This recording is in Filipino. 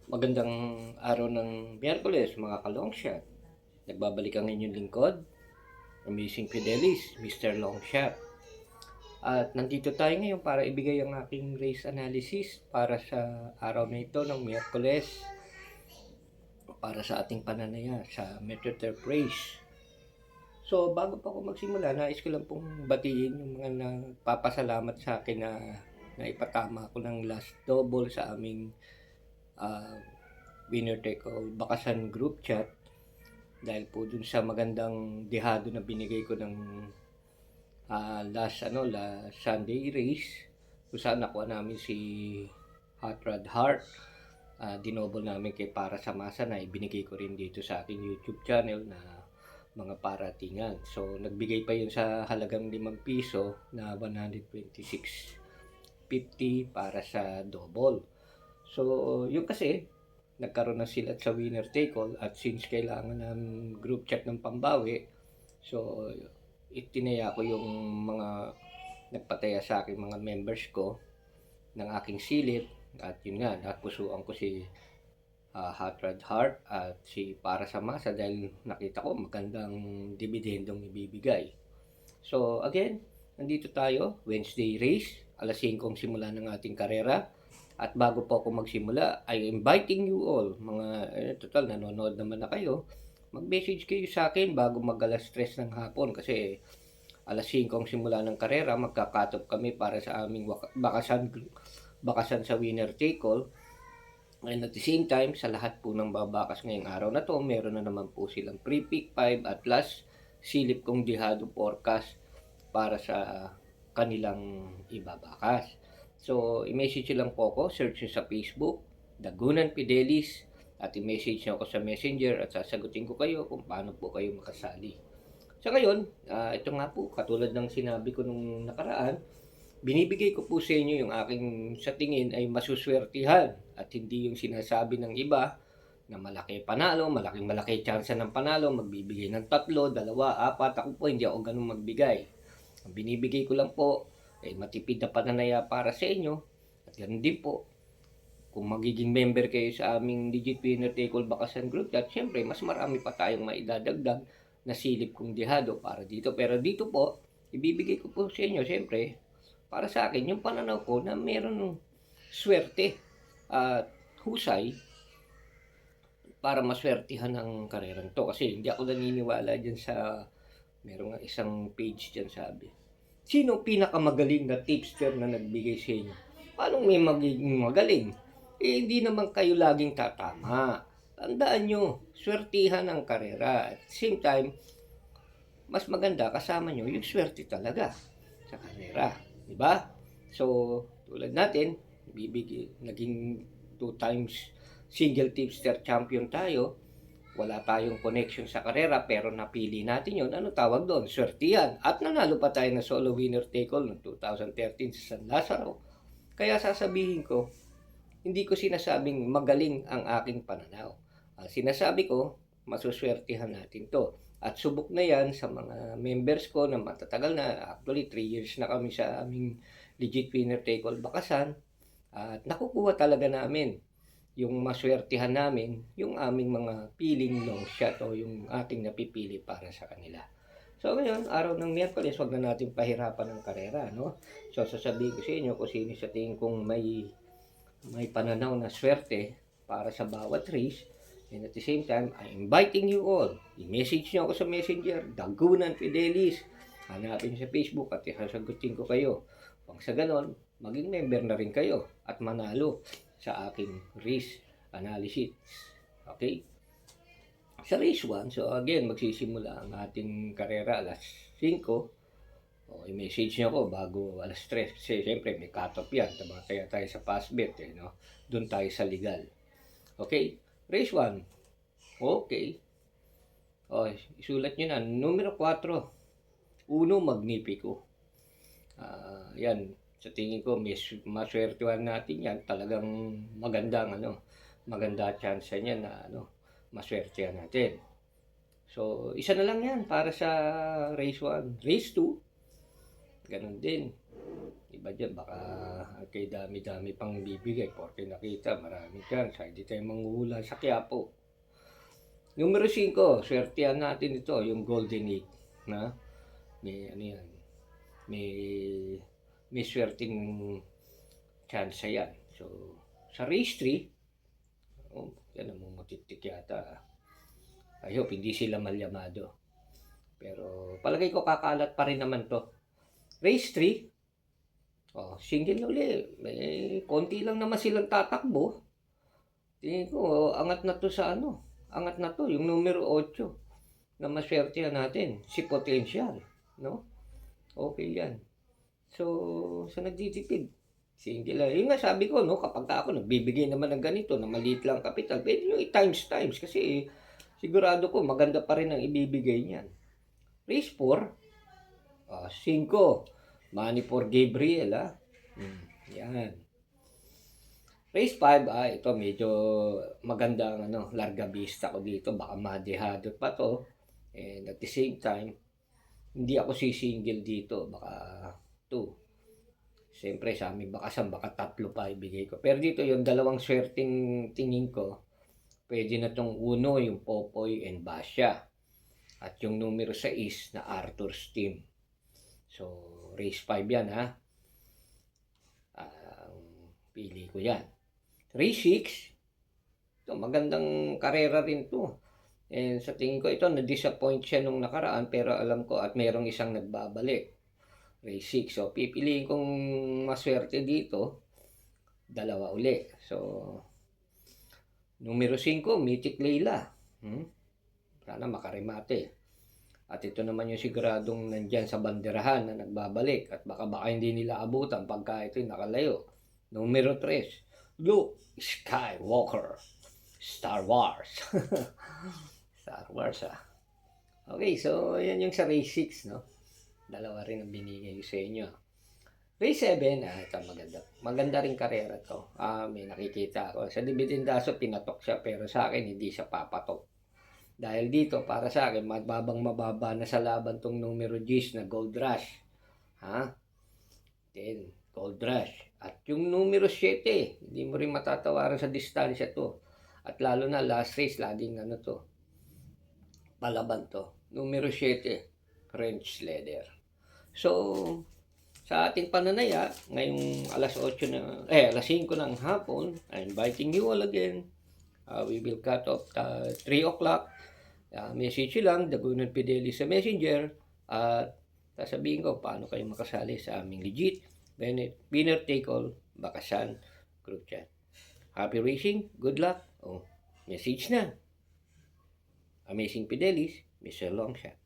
Magandang araw ng Miyerkules, mga ka-longshot. Nagbabalik ang inyong lingkod, Amazing Fidelis, Mr. Longshot. At nandito tayo ngayon para ibigay ang aking race analysis para sa araw na ito ng Miyerkules para sa ating pananaya sa Metro Turf Race. So, bago pa ako magsimula, nais ko lang pong batiin yung mga nagpapasalamat sa akin na naipatama ko ng last double sa aming uh, winner take all bakasan group chat dahil po dun sa magandang dehado na binigay ko ng last Sunday race kung saan nakuha namin si Hot Rod Heart. Dinobol namin kay Para sa Masa na ibinigay ko rin dito sa aking YouTube channel na mga paratingan. So nagbigay pa yun sa halagang 5 piso na 126.50 para sa double. So yun kasi nagkaroon na sila sa winner take all at since kailangan ng group chat ng pambawi, so itinaya ko yung mga nagpataya sa akin mga members ko ng aking silip at yun nga, napusuan ko si Hot Rod Heart at si Para sa Masa dahil nakita ko magandang dividendong ibibigay. So again, nandito tayo, Wednesday race, alas 5 simula ng ating karera. At bago po ako magsimula, I inviting you all, mga total nanonood naman na kayo, mag-message kayo sa akin bago mag-alas 3 ng hapon kasi alas 5 ang simula ng karera, magkakatop kami para sa aming bakasan sa winner take all. And at the same time, sa lahat po ng babakas ngayong araw na to, meron na naman po silang pre-pick 5 at last silip kong dihado forecast para sa kanilang ibabakas. So, i-message lang po ako, search nyo sa Facebook, Dagunan Fidelis, at i-message nyo ako sa Messenger at sasagutin ko kayo kung paano po kayo makasali. Sa ngayon, ito nga po, katulad ng sinabi ko nung nakaraan, binibigay ko po sa inyo yung aking sa tingin ay masuswertihan at hindi yung sinasabi ng iba na malaki panalo, malaki chance ng panalo, magbibigay ng 3, 2, 4. Ako po hindi ako ganun magbigay. Ang binibigay ko lang po ay matipid na pananaya para sa inyo at ganun din po kung magiging member kayo sa aming Digit Winner Take All Bakasan Group at syempre mas marami pa tayong maidadagdag na silip kong dihado para dito. Pero dito po, ibibigay ko po sa inyo syempre para sa akin yung pananaw ko na meron ng swerte at husay para maswertihan ang karerang to. Kasi hindi ako naniniwala dyan sa merong isang page dyan sabi. Sino pinakamagaling na tipster na nagbigay sa inyo? Paano may magiging magaling? Hindi naman kayo laging tatama. Tandaan nyo, swertihan ang karera. At the same time, mas maganda kasama nyo yung swerte talaga sa karera. Diba? So, tulad natin, naging 2 times single tipster champion tayo. Wala tayong connection sa karera pero napili natin yun. Ano tawag doon? Swertihan. At nanalo pa tayo na solo winner take all noong 2013 sa San Lazaro. Kaya sasabihin ko, hindi ko sinasabing magaling ang aking pananaw. Sinasabi ko, masuswertihan natin to. At subok na yan sa mga members ko na matatagal na. Actually, 3 years na kami sa aming legit winner take all bakasan. At nakukuha talaga namin yung maswertihan namin, yung aming mga piling long shot o yung ating napipili para sa kanila. So ngayon, araw ng Miyerkules, wag na natin pahirapan ng karera, no? So sasabihin ko sa inyo kung sino sa tingin kong may pananaw na swerte para sa bawat race. And at the same time, I'm inviting you all. I-message nyo ako sa Messenger, Dagunan Fidelis. Hanapin sa Facebook at isasagutin ko kayo. Pag sa ganon, maging member na rin kayo at manalo sa aking race analysis. Okay? Sa race 1, so again, magsisimula ang ating karera alas 5. I-message nyo ako bago alas 3. Kasi siyempre may cut-off yan. Kaya tayo sa fast bet. No? Doon tayo sa legal. Okay? Race 1. Okay. Isulat nyo na. Numero 4. Uno Magnifico. Yan. Sa tingin ko, maswertuhan natin yan. Talagang maganda chance niya na maswertuhan natin. So, isa na lang yan para sa race 1. Race 2, ganun din. iba dyan, baka kay dami-dami pang bibigay. Porque nakita, marami dyan. Sa hindi tayo manguhula sa Quiapo. Numero 5, swertihan natin ito, yung Golden 8. Na? May ano yan. May swerting chance yan. So, sa race 3, yan ang mumutitik yata. I hope hindi sila malyamado. Pero palagay ko kakalat pa rin naman to. Race 3, single na uli. May konti lang naman silang tatakbo. Tingin ko, angat na to sa ano. Angat na to, yung numero 8 na maswertihan natin. Si Potential. No? Okay yan. So, sa nagtitipid, single lang. Yung nga sabi ko, no, kapag ako nagbibigay naman ng ganito, na maliit lang kapital, pwede nyo i-times. Kasi sigurado ko, maganda pa rin ang ibibigay niyan. Race 4, 5. Money for Gabriel, yan. Race 5, ito medyo maganda ang larga vista ko dito. Baka madehado pa to. And at the same time, hindi ako sisingil dito. Baka 2. Siyempre sa aming bakasan, baka 3 pa ibigay ko. Pero dito yung dalawang swerting tingin ko, pwede na tong 1, yung Popoy and Basya. At yung numero 6 na Arthur's Team. So, race 5 yan, pili ko yan. Race 6, ito, magandang karera rin to. And sa tingin ko ito, na-disappoint siya nung nakaraan, pero alam ko at merong isang nagbabalik. Race 6. So, pipiliin kong maswerte dito, 2 uli. So, numero 5, Mythic Leila. Sana makaremate. At ito naman yung siguradong nandyan sa banderahan na nagbabalik. At baka hindi nila abutan pagka ito nakalayo. Numero 3, Luke Skywalker. Star Wars. Star Wars, Okay, so yan yung sa race 6, no? 2 rin ang binigay sa inyo. Race 7, ito maganda. Maganda rin karera to. May nakikita ako. Sa Dividendaso, pinatok siya. Pero sa akin, hindi siya papatok. Dahil dito, para sa akin, mababa na sa laban tong numero 10 na Gold Rush. 10, Gold Rush. At yung numero 7, hindi mo rin matatawaran sa distansya to. At lalo na last race, laging palaban to. Numero 7, French Leather. So, sa ating pananaya, ngayong alas 5 ng hapon, I'm inviting you all again. We will cut off 3 o'clock. Message lang, Dagunon Fidelis sa Messenger. At sasabihin ko paano kayo makasali sa aming legit winner take all bakasan group chat. Happy racing, good luck. Message na. Amazing Fidelis, Mr. Longshot.